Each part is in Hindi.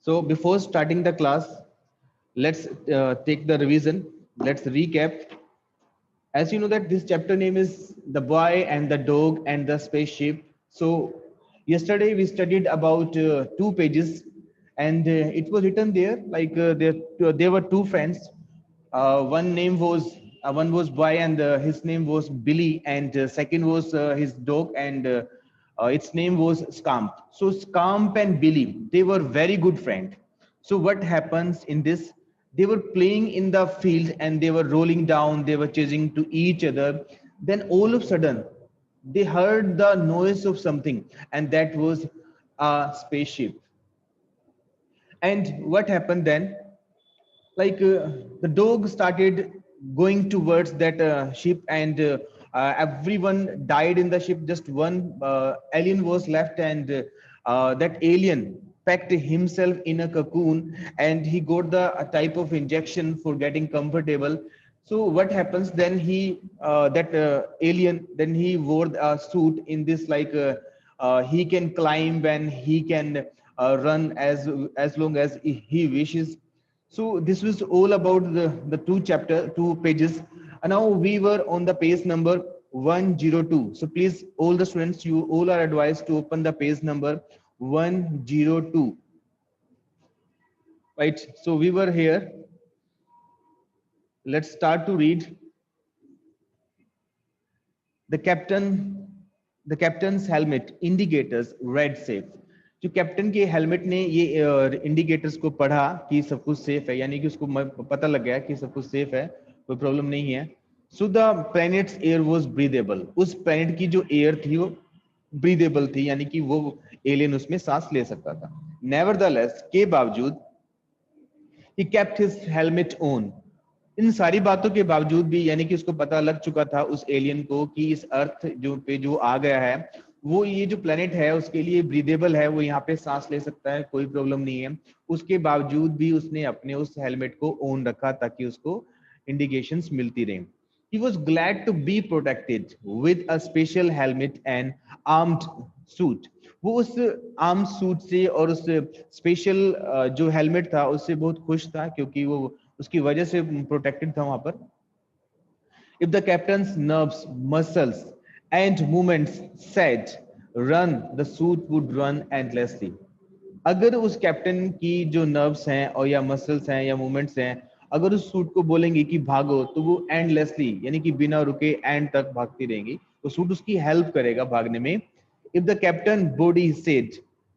So before starting the class, let's take the revision. Let's recap. As you know that this chapter name is The Boy and the Dog and the Spaceship. So yesterday we studied about 2 pages, and it was written there like there were two friends. One was Boy, and his name was Billy, and second was his dog, and its name was Scamp. So Scamp and Billy, they were very good friend. So what happens in this? They were playing in the field and they were rolling down, they were chasing to each other. Then all of a sudden, they heard the noise of something, and that was a spaceship. And what happened then? Like the dog started going towards that ship, and everyone died in the ship. Just one alien was left, and that alien packed himself in a cocoon, and he got the a type of injection for getting comfortable. So what happens then? He that alien, then he wore a suit in this like he can climb and he can run as long as he wishes. So this was all about the two pages. And now we were on the page number 102. So please, all the students, you all are advised to open the page number 102. Right. So we were here. Let's start to read. The captain, the captain's helmet indicators red safe. जो कैप्टन के हेलमेट ने ये इंडिकेटर्स को पढ़ा कि सब कुछ सेफ है, यानी कि उसको पता लग गया कि सब कुछ सेफ है, कोई प्रॉब्लम नहीं है. So the planets air was breathable. उस प्लैनेट की जो एयर थी वो ब्रीदेबल थी, यानी कि वो एलियन उसमें सांस ले सकता था. नेवरदलेस, के बावजूद, he kept his helmet on. इन सारी बातों के बावजूद भी, यानी कि उसको पता लग चुका था उस एलियन को कि इस अर्थ जो पे जो आ गया है, वो ये जो प्लेनेट है उसके लिए ब्रीदेबल है, वो यहाँ पे सांस ले सकता है, कोई प्रॉब्लम नहीं है. उसके बावजूद भी उसने अपने उस हेलमेट को ऑन रखा ताकि उसको इंडिकेशंस मिलती रहे. He was glad to be protected with a special helmet and armed suit. वो उस आर्म सूट से और उस स्पेशल जो हेलमेट था उससे बहुत खुश था, क्योंकि वो उसकी वजह से प्रोटेक्टेड था वहां पर. If the captain's nerves, muscles, and movements said run, the suit would run endlessly. अगर उस कैप्टन की जो नर्व्स हैं और या मसल्स हैं या मूवमेंट्स हैं, अगर उस सूट को बोलेंगे कि भागो, तो वो एंडलेसली, यानी कि बिना रुके एंड तक भागती रहेंगी. तो सूट उसकी हेल्प करेगा भागने में. If the captain body said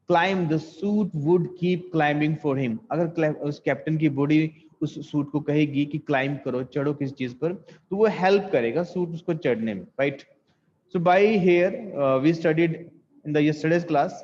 climb, the suit would keep climbing for him. अगर उस कैप्टन की बॉडी उस सूट को कहेगी कि क्लाइंब करो, चढ़ो किसी चीज पर, तो वो हेल्प करेगा सूट उसको चढ़ने में. Right. So by here we studied in the yesterday's class.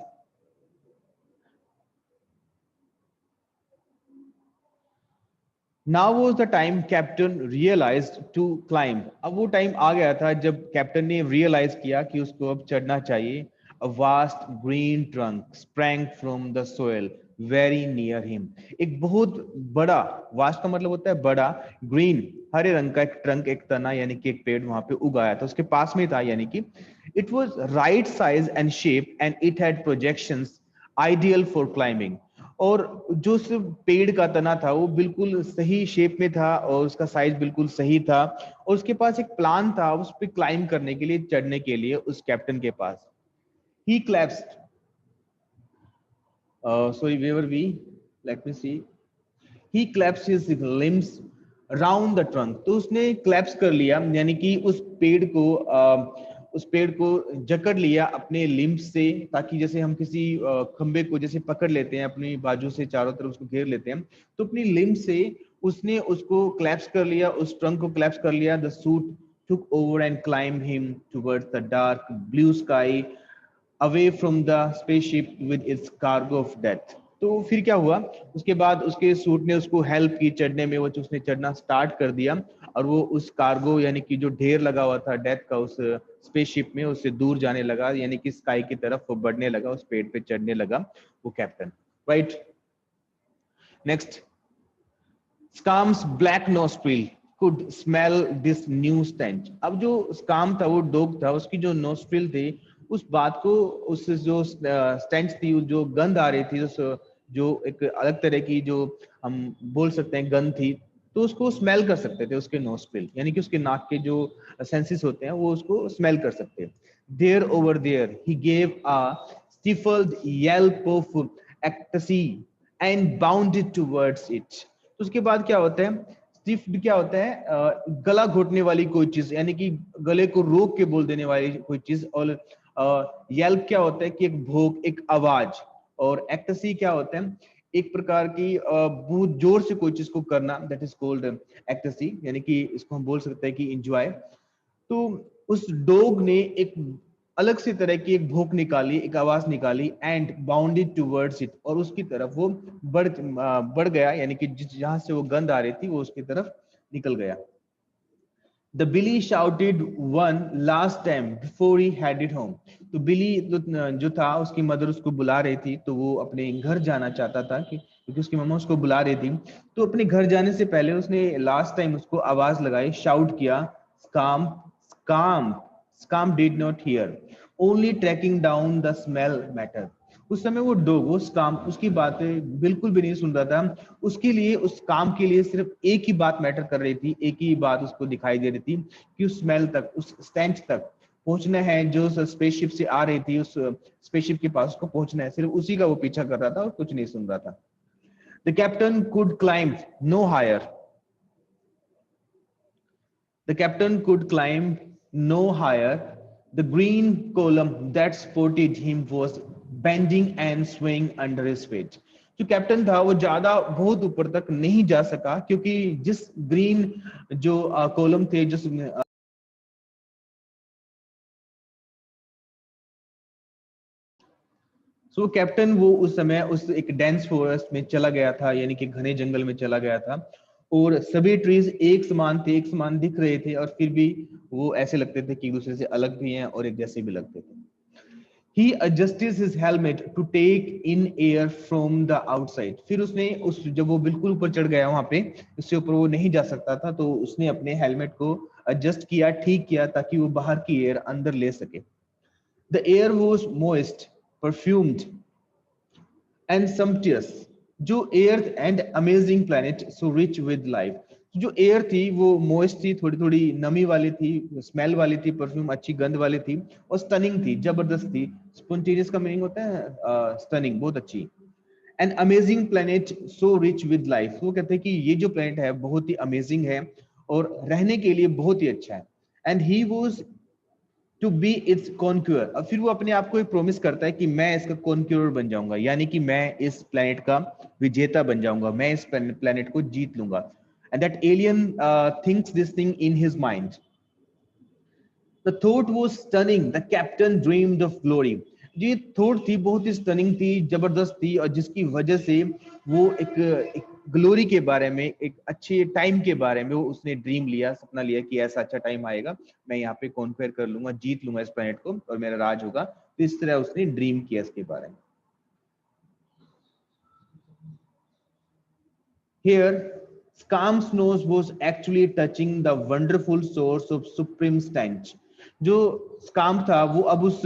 Now was the time captain realized to climb. अब वो टाइम आ गया था जब कैप्टन ने रियलाइज किया कि उसको अब चढ़ना चाहिए. A vast green trunk sprang from the soil very near him. एक बहुत बड़ा, वास्ट का मतलब होता है बड़ा, ग्रीन हरे रंग का एक ट्रंक, एक तना, यानी कि एक पेड़ वहां पे उगाया था, उसके पास में था. यानी कि it was right size and shape and it had projections ideal for climbing. और जो उस पेड़ का तना था वो बिल्कुल सही शेप में था और उसका साइज बिल्कुल सही था, और उसके पास एक प्लान था उस पे क्लाइंब करने के लिए, चढ़ने के लिए उस कैप्टन के पास. ही क्लैप्स्ड, sorry, where were we? Let me see. He clasped his limbs round the trunk. तो उसने क्लैप्स कर लिया, यानी कि उस पेड़ को जकड़ लिया अपने लिम्स से, ताकि जैसे हम किसी खंबे को जैसे पकड़ लेते हैं अपनी बाजू से, चारों तरफ उसको घेर लेते हैं, तो अपनी लिम्स से उसने उसको क्लैप्स कर लिया, उस ट्रंक को क्लैप्स कर लिया. The suit took over and climbed him towards the dark blue sky away from the spaceship with its cargo of death. तो फिर क्या हुआ, उसके बाद उसके सूट ने उसको हेल्प की चढ़ने में, वो उसने चढ़ना स्टार्ट कर दिया, और वो उस कार्गो यानी कि जो ढेर लगा हुआ था डेथ का उस स्पेसशिप में, उससे दूर जाने लगा, यानी कि स्काई की तरफ वो बढ़ने लगा, उस पेड़ पे चढ़ने लगा वो captain. Right. Next. Scamp's black nostril could smell this new stench. अब जो स्काम था, वो डॉग था, उसकी जो नोस्ट्रिल थी, उस बात को, उस जो स्टेंच थी, जो गंध आ रही थी उस जो एक अलग तरह की जो हम बोल सकते हैं गन थी, तो उसको स्मेल कर सकते थे उसके नोस्ट्रिल, यानी कि उसके नाक के जो सेंसेस होते हैं वो उसको स्मेल कर सकते हैं। There over there he gave a stifled yelp of ecstasy and bounded towards it. तो उसके बाद क्या होता है, स्टिफ्ड क्या होता है, गला घोटने वाली कोई चीज, यानी कि गले को रोक के बोल देने वाली कोई चीज। और येल्प क्या होता है कि एक भोग, एक आवाज। और एक्टसी क्या होता है, एक प्रकार की बहुत जोर से कोई चीज को करना, दैट इज कॉल्ड एक्टसी, यानी कि इसको हम बोल सकते हैं कि एंजॉय। तो उस डॉग ने एक अलग सी तरह की एक भूख निकाली, एक आवाज निकाली, एंड बाउंडेड टुवर्ड्स इट, और उसकी तरफ वो बढ़ गया, यानी कि जहां से वो गंध आ रही थी वो उसकी तरफ निकल गया। The Billy shouted one last time before he headed home. तो बिली जो था, उसकी मदर उसको बुला रही थी, तो वो अपने घर जाना चाहता था कि क्योंकि उसकी मम्मा उसको बुला रही थी। तो अपने घर जाने से पहले उसने लास्ट टाइम उसको आवाज लगाई, शाउट किया, Scamp Scamp Scamp did not hear, only tracking down the smell matter. उस समय वो डॉग, वो स्काम उसकी बातें बिल्कुल भी नहीं सुन रहा था। उसके लिए, उस काम के लिए सिर्फ एक ही बात मैटर कर रही थी, एक ही बात उसको दिखाई दे रही थी कि उस स्मेल तक, उस स्टेंच तक पहुंचना है जो स्पेसशिप से आ रही थी, उस स्पेसशिप के पास उसको पहुंचना है, सिर्फ उसी का वो पीछा कर रहा था और कुछ नहीं सुन रहा था। The captain could climb no higher, the captain could climb no higher. The green column that supported him was bending and swaying under his weight. जो कैप्टन था वो ज्यादा बहुत ऊपर तक नहीं जा सका, क्योंकि जिस ग्रीन जो कॉलम थे, जो सो कैप्टन वो उस समय उस एक डेंस फॉरेस्ट में चला गया था, यानी कि घने जंगल में चला गया था, और सभी ट्रीज एक समान थे, एक समान दिख रहे थे, और फिर भी वो ऐसे लगते थे कि एक दूसरे से अलग भी हैं और एक जैसे भी लगते थे। He adjusted his helmet to take in air from the outside. फिर उसने उस जब वो बिल्कुल ऊपर चढ़ गया वहां पे, उससे ऊपर वो नहीं जा सकता था, तो उसने अपने हेलमेट को एडजस्ट किया, ठीक किया, ताकि वो बाहर की एयर अंदर ले सके। The air was moist, perfumed, and sumptuous. जो air and amazing planet so rich with life. जो एयर थी वो मॉइस्ट थी, थोड़ी थोड़ी नमी वाली थी, स्मेल वाली थी, परफ्यूम अच्छी गंध वाली थी, और स्टनिंग थी, जबरदस्त थी। स्पॉन्टेनियस का मीनिंग होता है स्टनिंग, बहुत अच्छी। An amazing planet so rich with life. वो कहते हैं कि ये जो प्लैनेट है बहुत ही अमेजिंग है और रहने के लिए बहुत ही अच्छा है। And he was to be its conqueror. अब फिर वो अपने आप को एक प्रॉमिस करता है कि मैं इसका कॉन्क्यूअर बन जाऊंगा, यानी कि मैं इस प्लेनेट का विजेता बन जाऊंगा, मैं इस प्लेनेट को जीत लूंगा। And that alien thinks this thing in his mind. The thought was stunning. The captain dreamed of glory. ये थॉट थी बहुत ही स्टनिंग थी, जबरदस्त थी, और जिसकी वजह से वो एक ग्लोरी के बारे में, एक अच्छे टाइम के बारे में वो उसने ड्रीम लिया, सपना लिया कि ऐसा अच्छा टाइम आएगा, मैं यहाँ पे कॉन्क्वेयर कर लूंगा, जीत लूंगा इस प्लेनेट को और मेरा राज होगा। तो इस तरह उसने ड्रीम किया इसके बारे में। Here, Scam's nose was actually touching the wonderful source of supreme stench. जो स्काम था वो अब उस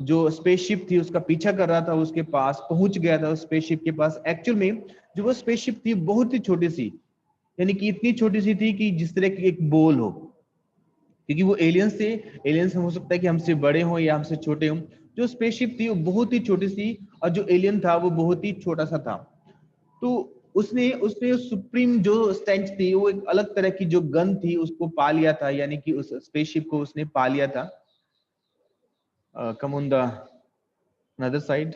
जो स्पेसशिप थी उसका पीछा कर रहा था, उसके पास पहुंच गया था, उस स्पेसशिप के पास। एक्चुअल में जो वो स्पेसशिप थी बहुत ही छोटी सी, यानी कि इतनी छोटी सी थी कि जिस तरह की एक बॉल हो, क्योंकि वो एलियंस थे। एलियंस हो सकता है कि हमसे बड़े हों या हमसे छोटे हों। जो स्पेसशिप थी वो बहुत ही छोटी सी, और जो एलियन था वो बहुत ही छोटा सा था। तो उसने उसने सुप्रीम जो स्टेंच थी, वो एक अलग तरह की जो गन थी उसको पा लिया था, यानी कि उस स्पेसशिप को उसने पा लिया था। Come on the another side,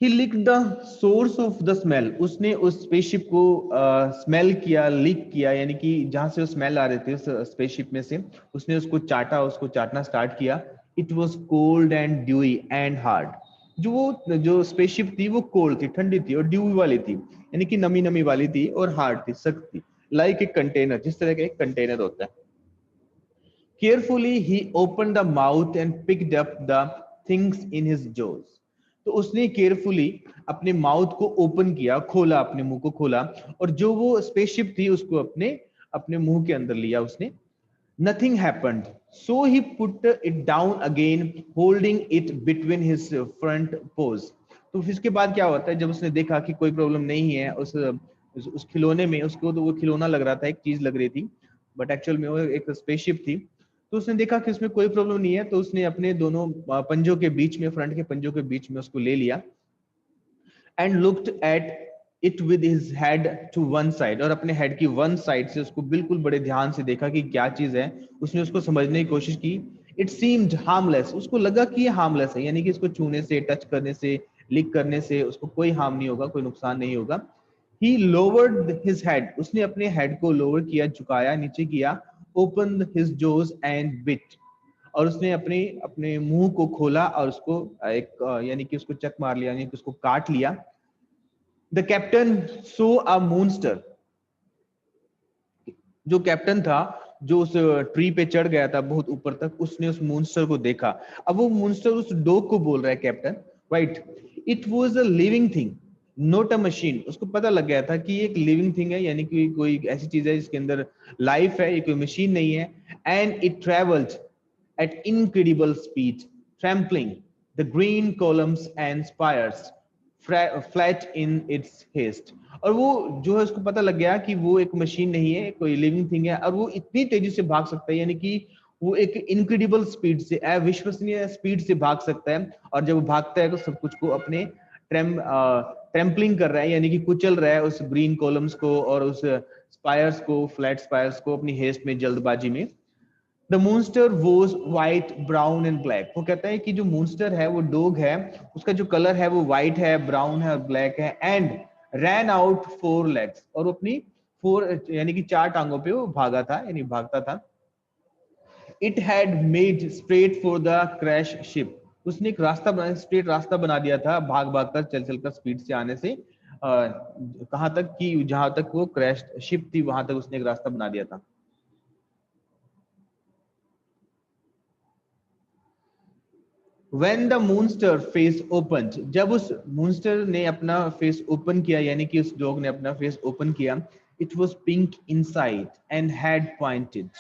he lick the source of the smell. उसने उस स्पेसशिप को स्मेल किया, लिक किया, यानी कि जहां से वो स्मेल आ रहे थे उस स्पेसशिप में से, उसने उसको चाटा, उसको चाटना स्टार्ट किया। It was cold and dewy and hard. जो स्पेसशिप थी वो कोल्ड थी, ठंडी थी, और ड्यूई वाली थी, यानी कि नमी नमी वाली थी, और हार्ड थी, सख्त थी, लाइक एक कंटेनर, जिस तरह का एक कंटेनर होता है। Carefully, he opened the mouth and picked up the things in his jaws. तो उसने केयरफुली अपने माउथ को ओपन किया, खोला, अपने मुंह को खोला, और जो वो स्पेसशिप थी उसको अपने अपने मुंह के अंदर लिया उसने। Nothing happened. So he put it down again, holding it between his front paws. तो फिर इसके बाद क्या होता है, जब उसने देखा कि कोई प्रॉब्लम नहीं है उस खिलौने में, उसको तो वो खिलौना लग रहा था, एक चीज लग रही थी, बट एक्चुअल में वो एक स्पेसशिप थी। तो उसने देखा कि उसमें कोई प्रॉब्लम नहीं है, तो उसने अपने दोनों पंजों के बीच में, फ्रंट के पंजों के बीच में उसको ले लिया and looked at it with his head to one side, और अपने हेड की वन साइड से उसको बिल्कुल बड़े ध्यान से देखा कि क्या चीज है। उसने उसको समझने की कोशिश की। इट सीम्ड हार्मलेस, उसको लगा कि ये हार्मलेस है, यानी कि इसको छूने से, टच करने से, लिक करने से उसको कोई हार्म नहीं होगा, कोई नुकसान नहीं होगा। ही लोवर्ड हिज हेड, उसने अपने हेड को लोअर किया, झुकाया, नीचे किया। Open his Jose and bit, और उसने अपने अपने मुंह को खोला और उसको एक यानी कि उसको चक मार लिया, यानी कि उसको काट लिया। द कैप्टन सो अ मूनस्टर, जो कैप्टन था, जो उस ट्री पे चढ़ गया था बहुत ऊपर तक, उसने उस मूनस्टर को देखा। अब वो मूनस्टर उस डॉग को बोल रहा है, captain, right. It was a living thing not a machine, उसको पता लग गया था कि ये एक लिविंग थिंग है, यानी कि कोई ऐसी चीज है जिसके अंदर लाइफ है, ये कोई मशीन नहीं है। And it travelled at incredible speed, trampling the green columns and spires flat in its haste। और वो जो है, उसको पता लग गया कि वो एक मशीन नहीं है, कोई लिविंग थिंग है, और वो इतनी तेजी से भाग सकता है, यानी कि वो एक इनक्रेडिबल स्पीड से, अविश्वसनीय स्पीड से भाग सकता है। और जब वो भागता है तो सब कुछ को अपने ट्रैम्पलिंग कर रहा है, यानी कि कुचल रहा है उस ग्रीन कॉलम्स को और उस स्पायर्स को, फ्लैट स्पायर्स को, अपनी हेस्ट में, जल्दबाजी में। The monster was white, brown and black. वो कहता है कि जो मूनस्टर है, वो डॉग है, उसका जो कलर है वो व्हाइट है, ब्राउन है और ब्लैक है। And ran out four legs, और अपनी फोर यानी कि चार टांगों पे वो भागा था, यानी भागता था। It had made straight for the crash ship, उसने एक रास्ता बना, स्ट्रेट रास्ता बना दिया था, भाग भाग कर, चल चल कर, स्पीड से आने से कहां तक कि जहां तक वो क्रैश शिप थी वहां तक उसने एक रास्ता बना दिया था। When the moonster face opened, जब उस मूनस्टर ने अपना फेस ओपन किया, यानी कि उस डॉग ने अपना फेस ओपन किया, it was pink inside and had pointed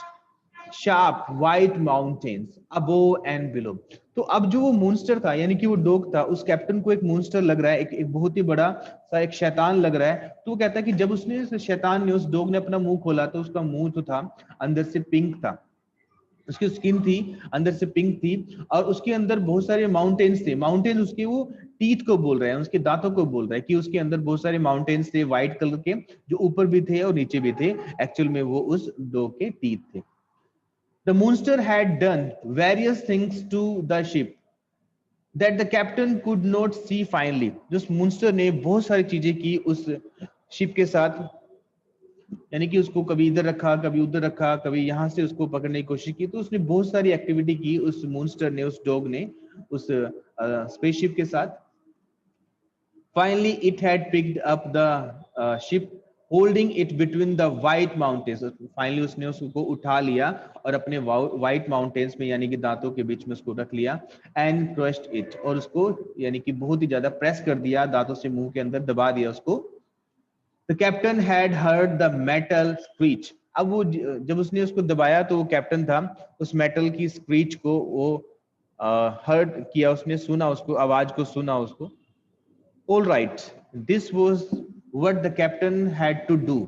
sharp white mountains above and below। तो अब जो वो मूनस्टर था, यानी कि वो डॉग था, उस कैप्टन को एक मूनस्टर लग रहा है, एक बहुत ही बड़ा सा एक शैतान लग रहा है। तो वो कहता है कि जब उसने, उस शैतान ने, उस डॉग ने अपना मुंह खोला, तो उसका मुंह जो था अंदर से पिंक था, उसकी स्किन थी अंदर से पिंक थी, और उसके अंदर बहुत सारे माउंटेन्स थे। माउंटेन उसके वो टीथ को बोल रहे हैं, उसके दांतों को बोल रहे हैं, कि उसके अंदर बहुत सारे माउंटेन्स थे व्हाइट कलर के, जो ऊपर भी थे और नीचे भी थे। एक्चुअल में वो उस डॉग के टीथ थे। The monster had done various things to the ship that the captain could not see finally. जो मूनस्टर ने बहुत सारी चीजें की उस शिप के साथ, यानी कि उसको कभी इधर रखा, कभी उधर रखा, कभी यहाँ से उसको पकड़ने की कोशिश की। तो उसने बहुत सारी एक्टिविटी की उस मूनस्टर ने, उस डॉग ने, उस स्पेसशिप के साथ। Finally it had picked up the ship holding it between the white mountains. Finally उसने उसको उठा लिया और अपने व्हाइट माउंटेन्स में, यानी कि दांतों के बीच में उसको रख लिया। एंड क्रश्ड इट, और उसको यानी कि बहुत ही ज्यादा प्रेस कर दिया, दांतों से मुंह के अंदर दबा दिया उसको। The captain had heard the metal screech। अब वो जब उसने उसको दबाया, तो वो कैप्टन था, उस मेटल की स्क्रीच को वो हर्ड किया, उसने सुना, उसको आवाज को सुना उसको। All right, this was what the captain had to do,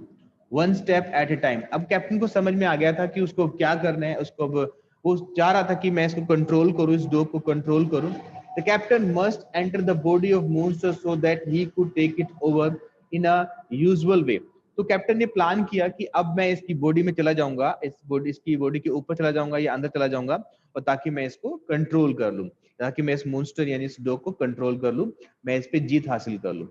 one step at a time। अब कैप्टन को समझ में आ गया था कि उसको क्या करना है। उसको अब वो चाह रहा था कि मैं इसको कंट्रोल करूं, इस डॉग को कंट्रोल करूं। The captain must enter the body of monster so that he could take it over in a usual way। तो कैप्टन ने प्लान किया कि अब मैं इसकी बॉडी में चला जाऊंगा, इसकी बॉडी के ऊपर चला जाऊंगा या अंदर चला जाऊंगा, और ताकि मैं इसको कंट्रोल कर लूं, ताकि मैं इस मॉन्स्टर यानी इस डॉग को कंट्रोल कर लूं, मैं इस पे जीत हासिल कर लूं।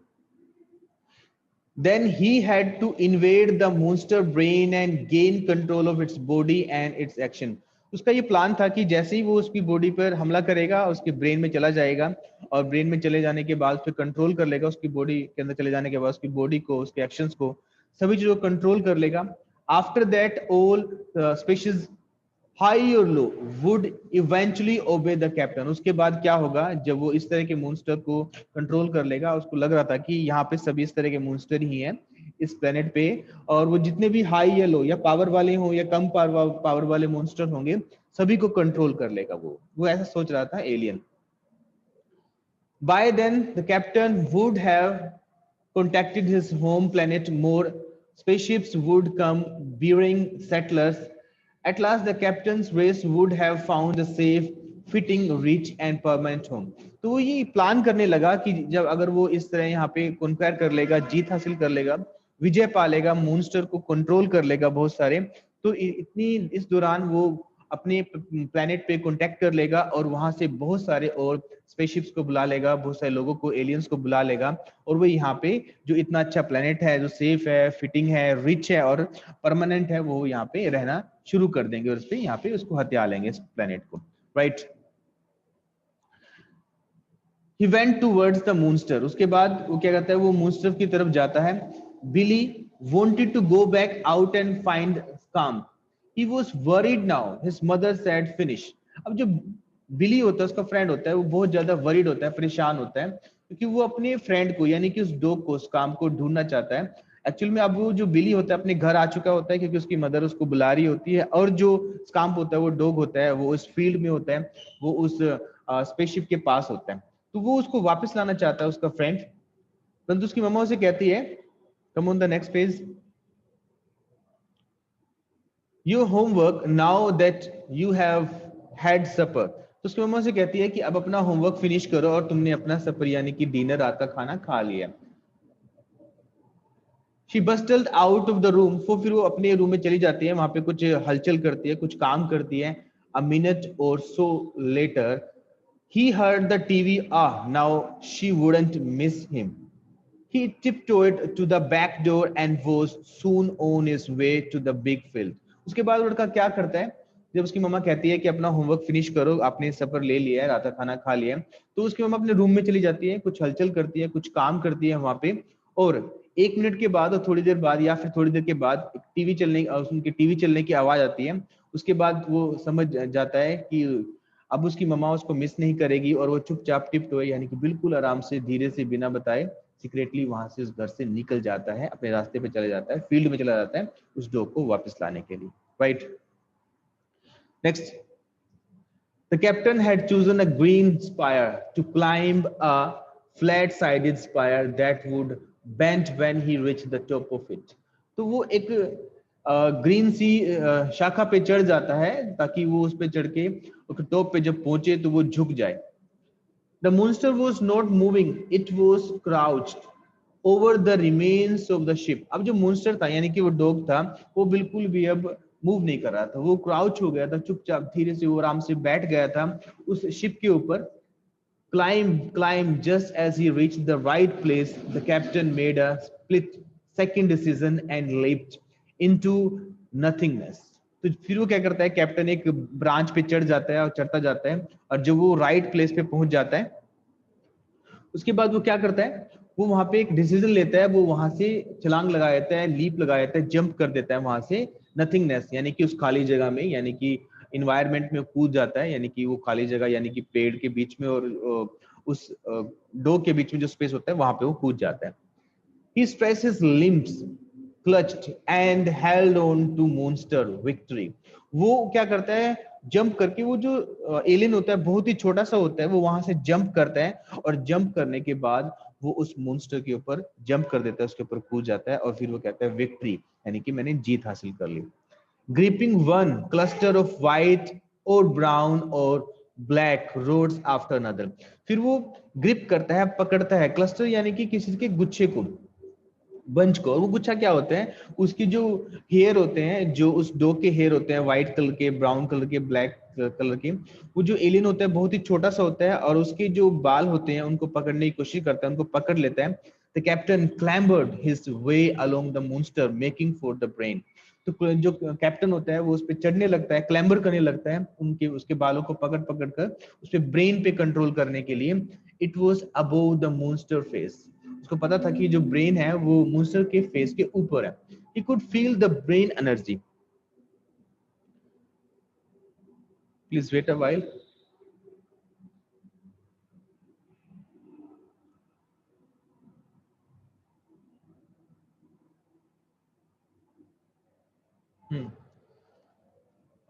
Then he had to invade the monster brain and gain control of its body and its action। उसका ये प्लान था कि जैसे ही वो उसकी बॉडी पर हमला करेगा, उसके ब्रेन में चला जाएगा, और ब्रेन में चले जाने के बाद उस पर कंट्रोल कर लेगा, उसकी बॉडी के अंदर चले जाने के बाद उसकी बॉडी को, उसके एक्शंस को, सभी चीजों को कंट्रोल कर लेगा। After that all species high और low would eventually obey the captain. उसके बाद क्या होगा, जब वो इस तरह के मॉन्स्टर को कंट्रोल कर लेगा, उसको लग रहा था कि यहाँ पे सभी इस तरह के मॉन्स्टर ही हैं, इस प्लेनेट पे, और वो जितने भी हाई या लो या पावर वाले हो या कम पावर वाले मॉन्स्टर होंगे सभी को कंट्रोल कर लेगा। वो ऐसा सोच रहा था alien. By then, the captain would have contacted his home planet. More spaceships would come bearing settlers. At last, the captain's race would have found a safe, fitting, rich and permanent home. तो वो ये प्लान करने लगा कि जब अगर वो इस तरह यहाँ पे कॉन्क्वायर कर लेगा, जीत हासिल कर लेगा, विजय पा लेगा, मॉन्स्टर को कंट्रोल कर लेगा बहुत सारे, तो इतनी इस दौरान वो अपने प्लेनेट पे कांटेक्ट कर लेगा और वहां से बहुत सारे और स्पेसशिप्स को बुला लेगा, बहुत सारे लोगों को, एलियंस को बुला लेगा, और वो यहाँ पे जो इतना अच्छा प्लेनेट है, जो सेफ है, फिटिंग है, रिच है और परमानेंट है, वो यहाँ पे रहना शुरू कर देंगे और उस पे यहाँ पे उसको हत्या लेंगे इस प्लेनेट को, right. He went towards the monster. उसके बाद वो क्या करता है, वो monster की तरफ जाता है। Billy wanted to go back out and find calm. He was worried now. His mother said, "Finish." अब जो बिली होता है, उसका फ्रेंड होता है, वो बहुत ज्यादा वरीड होता है, परेशान होता है, क्योंकि वो अपने फ्रेंड को यानी कि उस डॉग को, उस काम को ढूंढना चाहता है। एक्चुअल में अब वो जो बिली होता है अपने घर आ चुका होता है, क्योंकि उसकी मदर उसको बुला रही होती है, और जो स्काम्प होता है, वो डॉग होता है, वो उस फील्ड में होता है, वो उस स्पेसशिप के पास होता है, तो वो उसको वापस लाना चाहता है, उसका फ्रेंड। परंतु उसकी मम्मा उसे कहती है, come on the next page, your homework now that you have had supper. तो उसकी मम्मा से कहती है कि अब अपना होमवर्क फिनिश करो और तुमने अपना सपर यानी कि डिनर, रात का खाना खा लिया। She bustled out of the room, वो फिर वो अपने रूम में चली जाती है, वहां पे कुछ हलचल करती है, कुछ काम करती है। अ मिनट और सो letter he heard the TV. Now she wouldn't miss him. He tiptoed to the back door and was soon on his way to the big field. उसके बाद लड़का क्या करता है, जब उसकी मम्मा कहती है कि अपना होमवर्क फिनिश करो, आपने सफर ले लिया है, रात का खाना खा लिया है, तो उसकी मम्मा अपने रूम में चली जाती है, कुछ हलचल करती है, कुछ काम करती है वहां पे, और 1 मिनट के बाद और थोड़ी देर बाद या फिर थोड़ी देर के बाद टीवी चलने, उनके टीवी चलने की आवाज आती है। उसके बाद वो समझ जाता है कि अब उसकी मम्मा उसको मिस नहीं करेगी, और वो चुपचाप टिप्टोए यानी कि बिल्कुल आराम से, धीरे से, बिना बताए सीक्रेटली वहां से उस घर से निकल जाता है, अपने रास्ते पे चले जाता है, फील्ड में चला जाता है उस डॉग को वापस लाने के लिए, right. Next, the captain had chosen a green spire to climb a flat sided spire that would bend when he reached the top of it. तो वो एक ग्रीन सी शाखा पे चढ़ जाता है, ताकि वो उस पे चढ़ के टॉप पे जब पहुंचे तो वो झुक जाए। The monster was not moving, it was crouched over the remains of the ship. अब जो monster था यानी कि वो डॉग था, वो बिल्कुल भी अब मूव नहीं कर रहा था, वो क्राउच हो गया था, चुपचाप धीरे से वो आराम से बैठ गया था उस शिप के ऊपर। Climb just as he reached the right place, the captain made a split second decision and leaped into nothingness. तो फिर वो क्या करता है, कैप्टन एक ब्रांच पे चढ़ जाता है और चढ़ता जाता है, और जब वो राइट प्लेस पे पहुंच जाता है, उसके बाद वो क्या करता है, वो वहां पे एक डिसीजन लेता है, वो वहां से छलांग लगा देता है, लीप लगा देता है, जंप कर देता है वहां से नथिंगनेस यानी कि उस खाली जगह में, यानी कि इन्वायरमेंट में कूद जाता है, यानी कि वो खाली जगह यानी कि पेड़ के बीच में और उस डो के बीच में जो स्पेस होता है वहां पे वो कूद जाता है। He stretched his limbs, clutched and held on to monster victory. वो क्या करता है, जंप करके, वो जो एलियन होता है बहुत ही छोटा सा होता है, वो वहां से जंप करता है, और जंप करने के बाद वो उस मॉन्स्टर के ऊपर जंप कर देता है, उसके ऊपर कूद जाता है, और फिर वो कहता है विक्ट्री, यानी कि मैंने जीत हासिल कर ली। Gripping one cluster of white or brown or black roads after another. फिर वो ग्रिप करता है, पकड़ता है, क्लस्टर यानी कि किसी के गुच्छे को, बंच को। वो गुच्छा क्या होते हैं, उसकी जो हेयर होते हैं, जो उस डॉग के हेयर होते हैं, व्हाइट कलर के, ब्राउन कलर के, ब्लैक कलर के। वो जो एलियन होता है बहुत ही छोटा सा होता है, और उसके जो बाल होते हैं उनको पकड़ने की कोशिश करता है, उनको पकड़ लेता है। The captain clambered his way along the monster making for the brain. तो जो कैप्टन होता है वो उस पर चढ़ने लगता है, क्लैम्बर करने लगता है, उनके उसके बालों को पकड़ पकड़ कर उस पर ब्रेन पे कंट्रोल करने के लिए। It was above the monster face. उसको पता था कि जो ब्रेन है वो मॉन्स्टर के फेस के ऊपर है। He could feel the brain energy. Please wait a while.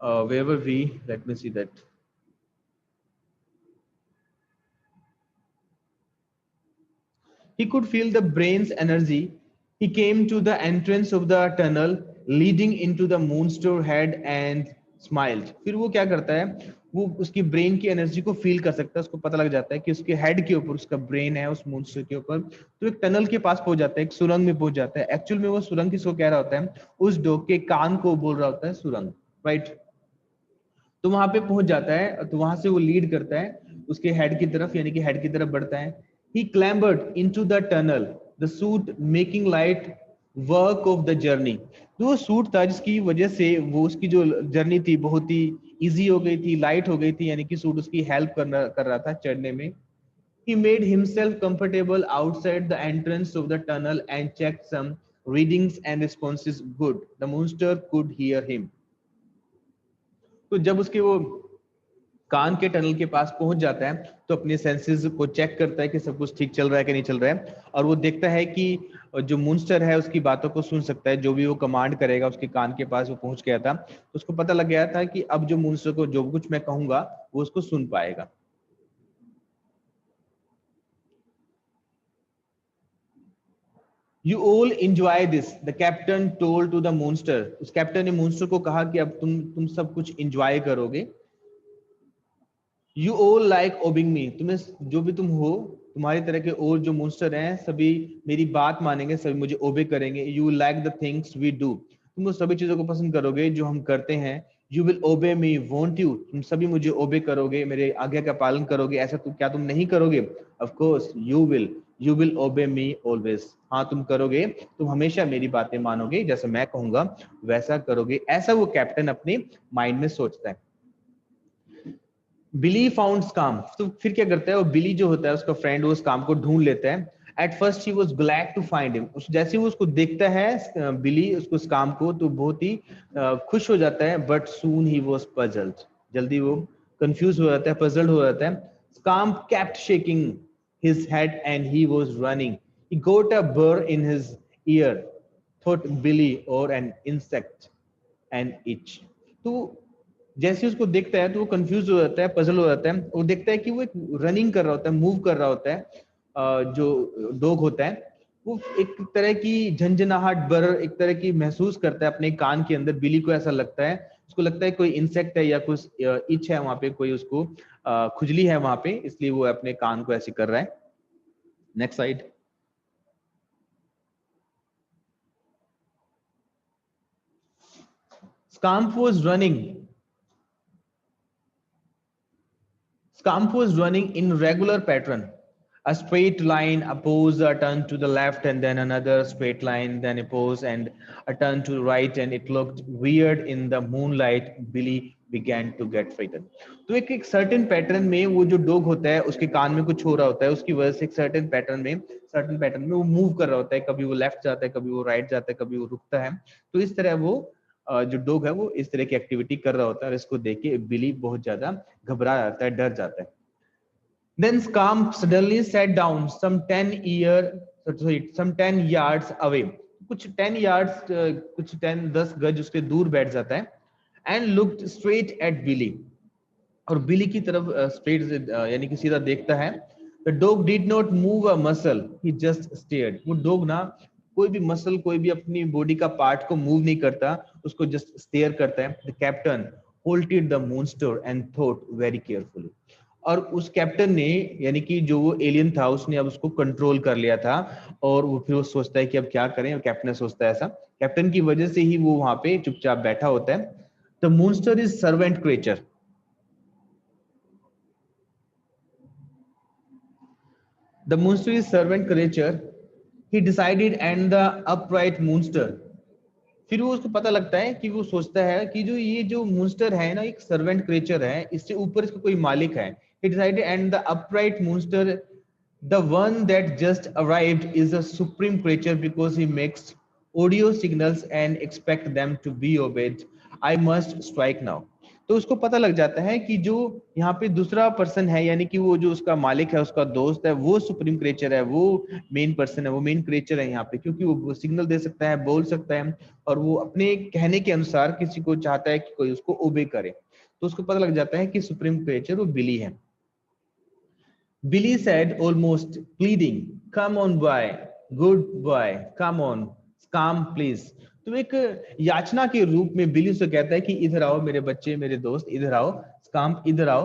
Where were we? Let me see that. He could feel the brain's energy. He came to the entrance of the tunnel leading into the moonstone head and smiled. फिर वो क्या करता है, वो उसकी ब्रेन की एनर्जी को फील कर सकता है, उसको पता लग जाता है कि उसके हेड के ऊपर उसका ब्रेन है, उस मूनस्टर के ऊपर। तो एक टनल के पास पहुंच जाता है, एक सुरंग में पहुंच जाता है। एक्चुअल में वो सुरंग किसको कह रहा होता है, उस डॉग के कान को बोल रहा होता है सुरंग, राइट। तो वहां पे पहुंच जाता है, तो वहां से वो लीड करता है उसके हेड की तरफ, यानी कि हेड की तरफ बढ़ता है। He clambered into the tunnel, the suit making light work of the journey. तो वो सूट था जिसकी वजह से वो उसकी जो जर्नी थी बहुत ही इजी हो गई थी, लाइट हो गई थी, यानी कि सूट उसकी हेल्प कर रहा था चढ़ने में। He made himself comfortable outside the entrance of the tunnel and checked some readings and responses. Good. The monster could hear him. तो जब उसके वो कान के टनल के पास पहुंच जाता है तो अपने सेंसेस को चेक करता है कि सब कुछ ठीक चल रहा है कि नहीं चल रहा है, और वो देखता है कि जो मूनस्टर है उसकी बातों को सुन सकता है, जो भी वो कमांड करेगा उसके कान के पास वो पहुंच गया था। तो उसको पता लग गया था कि अब जो मूनस्टर को जो कुछ मैं कहूंगा वो उसको सुन पाएगा। You all enjoy this, the captain told to the monster. उस कैप्टन ने मूनस्टर को कहा कि अब तुम सब कुछ एंजॉय करोगे। यू ऑल लाइक ओबिंग मी, तुम्हें जो भी तुम हो, तुम्हारी तरह के और जो मॉन्स्टर हैं सभी मेरी बात मानेंगे, सभी मुझे ओबे करेंगे। You like the things we do, तुम उस सभी चीजों को पसंद करोगे जो हम करते हैं। यू विल ओबे मी वोंट यू, तुम सभी मुझे ओबे करोगे, मेरे आज्ञा का पालन करोगे, ऐसा तुम क्या तुम नहीं करोगे? ऑफ कोर्स यू विल ओबे मी ऑलवेज, हाँ तुम करोगे, तुम हमेशा मेरी बातें मानोगे, जैसे मैं कहूंगा वैसा करोगे, ऐसा वो कैप्टन अपने माइंड में सोचता है। बिली फाउंड काम, तो फिर क्या करता है वो बिली जो होता है उसका फ्रेंड, वो उस काम को ढूंढ लेता है। At first he was glad to find him, जैसे ही वो उसको देखता है बिली उसको उस काम को, तो बहुत ही खुश हो जाता है। But soon he was puzzled, जल्दी वो कंफ्यूज हो जाता है, पजल्ड हो जाता है। काम kept shaking his head and he was running. He got a burr in his ear, thought Billy, or an insect, an itch. तो जैसे उसको देखता है तो वो कंफ्यूज हो जाता है, पजल हो जाता है। वो देखता है कि वो एक रनिंग कर रहा होता है, मूव कर रहा होता है, जो डॉग होता है वो एक तरह की झंझनाहट बर एक तरह की महसूस करता है अपने कान के अंदर। बिली को ऐसा लगता है, उसको लगता है कोई इंसेक्ट है या कुछ इच है वहां पे, कोई उसको खुजली है वहां पे, इसलिए वो अपने कान को ऐसे कर रहा है। Next side. Scamp was running. Scamp was running in regular pattern. A straight line, a pose, a turn to the left, and then another straight line, then a pose and a turn to the right, and it looked weird in the moonlight. Billy began to get frightened. तो एक सर्टेन पैटर्न में वो जो डॉग होता है उसके कान में कुछ हो रहा होता है, उसकी वजह से एक सर्टेन पैटर्न में वो मूव कर रहा होता है, कभी वो लेफ्ट जाता है, कभी वो राइट जाता है, कभी वो रुकता है। तो इस तरह वो जो डॉग है वो इस तरह की एक्टिविटी कर रहा होता है, और इसको देख के बिली बहुत ज्यादा घबरा जाता है, डर जाता है। Then Scamp suddenly sat down some 10 yards away. कुछ 10 yards, कुछ 10 गज उसके दूर बैठ जाता है। And looked straight at Billy. और बिली की तरफ स्ट्रेट यानी कि सीधा देखता है। The dog did not move a muscle, he just stared. वो डॉग ना कोई भी मसल, कोई भी अपनी बॉडी का पार्ट को मूव नहीं करता, उसको जस्ट स्टेयर करता है। The captain halted the monster and thought very carefully. और उस कैप्टन ने, यानी कि जो वो एलियन था, उसने अब उसको कंट्रोल कर लिया था, और वो फिर वो सोचता है कि अब क्या करें, और कैप्टन सोचता है ऐसा, कैप्टन की वजह से ही वो वहां पे चुपचाप बैठा होता है। The monster is servant creature, the monster is servant creature, he decided, and the upright monster. फिर वो उसको पता लगता है कि वो सोचता है कि जो ये जो monster है ना, एक servant creature है, इससे ऊपर इसका कोई मालिक है। He decided, and the upright monster, the one that just arrived, is a supreme creature because he makes audio signals and expect them to be obeyed. I must strike now. तो उसको पता लग जाता है कि जो यहाँ पे दूसरा पर्सन है, यानी कि वो जो उसका मालिक है, उसका दोस्त है, वो सुप्रीम क्रिएचर है, वो मेन पर्सन है, वो मेन क्रिएचर है यहाँ पे, क्योंकि वो सिग्नल दे सकता है, बोल सकता है, और वो अपने कहने के अनुसार किसी को चाहता है कि कोई उसको ओबे करे। तो उसको पता लग जाता है कि सुप्रीम क्रिएचर वो बिली है। Billy said, almost pleading, "Come on, boy, good boy, come on, calm, please." तो एक याचना के रूप में बिली उसे कहता है कि इधर आओ मेरे बच्चे, मेरे दोस्त, इधर आओ, काम, इधर आओ।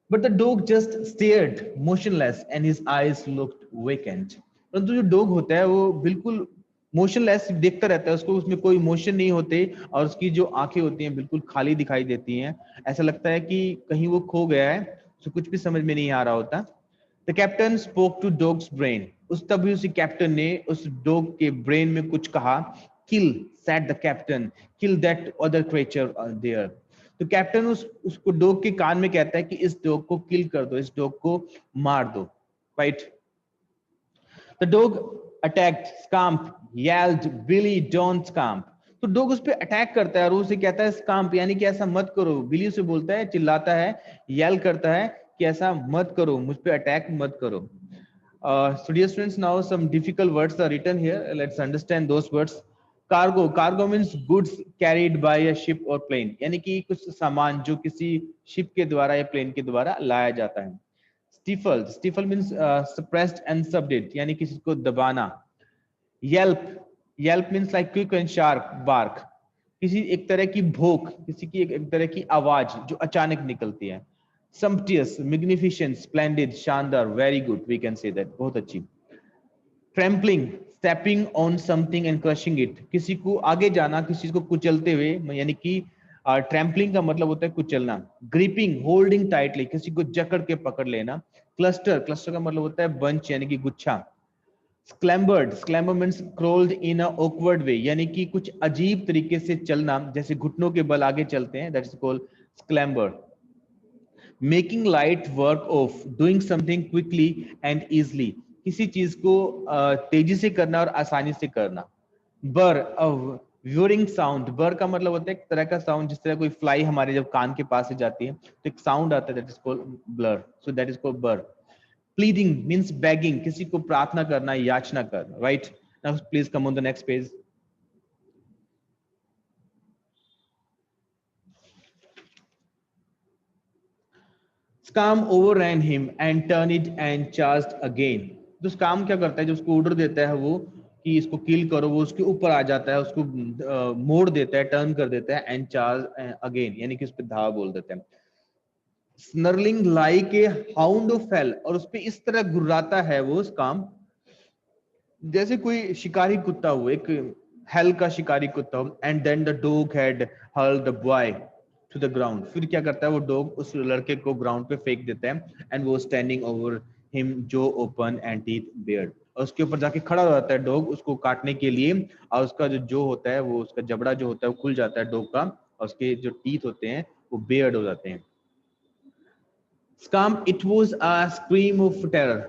But the dog just stared, motionless, and his eyes looked vacant. परंतु जो डॉग होता है वो बिल्कुल मोशनलेस देखता रहता है, उसको उसमें कोई इमोशन नहीं होते, और उसकी जो आंखें होती हैं बिल्कुल खाली दिखाई देती हैं। ऐसा लगता है कि कहीं वो खो गया है, उसको कुछ भी समझ में नहीं आ रहा होता। The captain spoke to dog's brain. उस तभी उसी कैप्टन ने उस डॉग के ब्रेन में कुछ कहा। Kill, said the captain, kill that other creature there. तो कैप्टन उसको डॉग के कान में कहता है कि इस डॉग को किल कर दो, इस डॉग को मार दो, right. The dog attacked, Scamp, yelled, Billy don't Scamp. तो डॉग उस पर अटैक करता है और उसे कहता है स्काम्प, यानी कि ऐसा मत करो। बिली उसे बोलता है, चिल्लाता है, येल करता है कि ऐसा मत करो, मुझ पे अटैक मत करो। So dear students, now some difficult words are written here. Let's understand those words. Cargo, cargo means goods carried by a ship or plane, यानी कि कुछ सामान जो किसी शिप के द्वारा या प्लेन के द्वारा लाया जाता है। Stifle, stifle means suppressed and subdued, यानी किसी को दबाना। Yelp, yelp means like quick and sharp bark, किसी एक तरह की भोंक, किसी की एक तरह की आवाज जो अचानक निकलती है। Sumptuous, magnificent, splendid, शानदार, very good, we can say that, बहुत अच्छी। Trampling, stepping on something and crushing it, किसी को आगे जाना, किसी को कुचलते हुए, यानी कि ट्रैम्पलिंग का मतलब होता है कुचलना। ग्रिपिंग, होल्डिंग टाइटली, किसी को जकड़ के पकड़ लेना। क्लस्टर, क्लस्टर का मतलब होता है बंच, यानी कि गुच्छा। स्क्लैम्बर्ड, स्क्लैम्बर मीन्स क्रोल्ड इन अ ऑकवर्ड वे, यानी कि कुछ अजीब तरीके से चलना, जैसे घुटनों के बल आगे चलते हैं, that is called clambered. Making light work of, doing something quickly and easily, किसी चीज को तेजी से करना और आसानी से करना। बर, व्यूरिंग साउंड, बर का मतलब होता है एक तरह का साउंड, जिस तरह कोई फ्लाई हमारे जब कान के पास से जाती है तो एक साउंड आता है, that is called blur, so that is called बर। प्लीडिंग मीन्स बेगिंग, किसी को प्रार्थना करना, याचना करना, right. Now please come on the next page. Scam overran him and turned it and charged again. तो स्काम क्या करता है, जो उसको ऑर्डर देता है वो कि इसको किल करो, वो उसके ऊपर आ जाता है, उसको मोड़ देता है, टर्न कर देता है, एंड चार्ज अगेन, यानी कि उस पर धावा बोल देते हैं। Snarling like a hound of hell, और उस पर इस तरह घुर्राता है वो स्काम जैसे कोई शिकारी कुत्ता हो, एक हेल का शिकारी कुत्ता हो। And then the dog had hurled the boy to the ground. फिर क्या करता है वो डॉग उस लड़के को ग्राउंड पे फेंक देता है। एंड वो स्टैंडिंग ओवर हिम, जो ओपन एंड टीथ बेयर्ड, और उसके ऊपर जाके खड़ा हो जाता है डॉग उसको काटने के लिए, और उसका जो होता है वो, उसका जबड़ा जो होता है वो खुल जाता है डॉग का, और उसके जो टीथ होते हैं वो बेयर्ड हो जाते हैं। Scam, it was a scream of terror.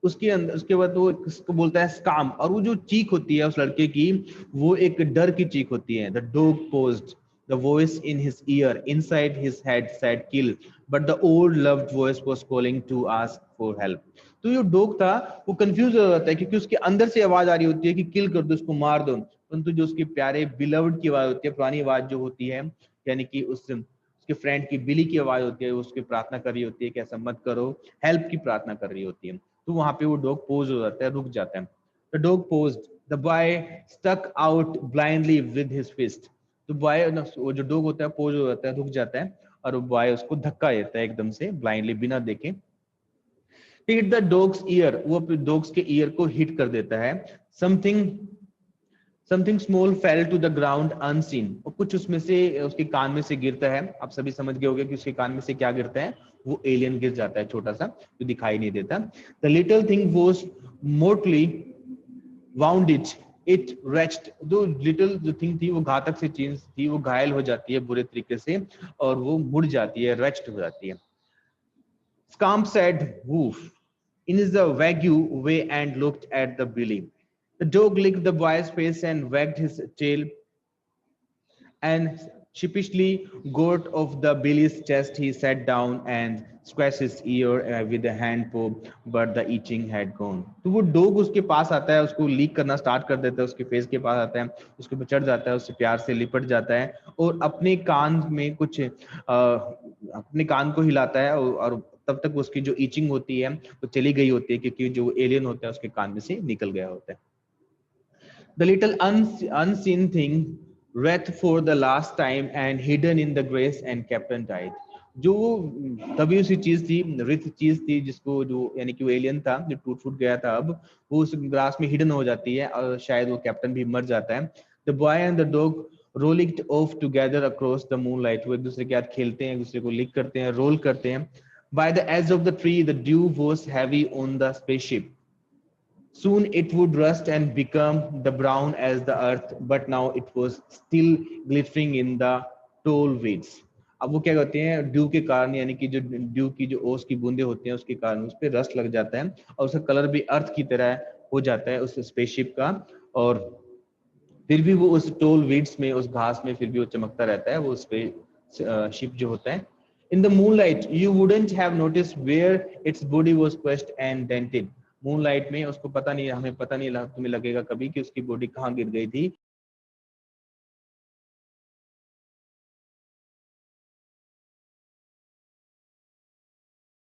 उसके अंदर, उसके बाद वो इसको बोलता है स्काम, और वो जो चीख होती है उस लड़के की, वो एक डर की चीख होती है। The dog paused, the voice in his ear inside his head said kill, but the old loved voice was calling to ask for help. तो जो डॉग था वो कंफ्यूज हो जाता है, क्योंकि उसके अंदर से आवाज आ रही होती है कि किल कर दो, उसको मार दो, परंतु जो उसके प्यारे बिलव्ड की आवाज होती है, पुरानी आवाज जो होती है, यानी कि उसके फ्रेंड की, बिली की आवाज होती है, उसकी प्रार्थना कर रही होती है कि ऐसा मत करो, हेल्प की प्रार्थना कर रही होती है। तो वहां पे वो डॉग पोज हो जाता है, रुक जाता है। The dog paused, the boy stuck out blindly with his fist. तो बॉय, वो जो डॉग होता है पोज हो जाता है, रुक जाता है, और वो बॉय उसको धक्का देता है एकदम से, ब्लाइंडली, बिना देखे। हिट द डॉग्स ईयर, वो डॉग्स के ईयर को हिट कर देता है। Something something small fell to the ground unseen, और कुछ उसमें से उसके कान में से गिरता है। आप सभी समझ गए होंगे कि उसके कान में से क्या गिरता है, वो एलियन गिर जाता है, छोटा सा, जो दिखाई नहीं देता। The little thing was mortally wounded, it rest. जो लिटिल जो थिंग थी वो घातक से चीज थी, वो घायल हो जाती है बुरे तरीके से, और वो मुड़ जाती है, रेस्ट हो जाती है। Scamp said woof in his vague way and looked at the billy. The dog licked the boy's face and wagged his tail and Sheepishly got off the Billy's chest, he sat down and scratched his ear with a hand paw, but the itching had gone. तो वो डॉग उसके पास आता है, उसको लीक करना स्टार्ट कर देता है, उसके फेस के पास आता है, उसके ऊपर चढ़ जाता है, उससे प्यार से लिपट जाता है और अपने कान में कुछ अपने कान को हिलाता है और तब तक उसकी जो इचिंग होती है वो चली गई होती है, क्योंकि जो एलियन होता है उसके कान में से निकल गया होता है. The little unseen thing wreathed for the last time and hidden in the grass and Captain died. जो दबी सी चीज थी, रित चीज थी, जिसको जो यानी कि वो एलियन था जो टूट फूट गया था, अब वो उस ग्रास में हिडन हो जाती है और शायद वो कैप्टन भी मर जाता है. The boy and the dog rolling of together across the moonlight. वो एक दूसरे के साथ खेलते हैं, एक दूसरे को लिक करते हैं, रोल करते हैं. By the edge of the tree, the dew was heavy on the spaceship. Soon it would rust and become the brown as the earth, but now it was still glittering in the tall weeds. अब वो क्या कहते हैं, ड्यू के कारण यानी कि जो ड्यू की जो ओस की बूंदे होती हैं उसके कारण उस पर रस्ट लग जाता है और उसका कलर भी अर्थ की तरह हो जाता है उस स्पेसशिप का. और फिर भी वो उस टोल वीड्स में, उस घास में फिर भी वो चमकता रहता है, वो स्पेसशिप जो होता है. In the moonlight, you wouldn't have noticed where its body was crushed and dented. Moonlight में उसको पता नहीं, हमें पता नहीं तुम्हें लगेगा कभी कि उसकी बॉडी कहाँ गिर गई थी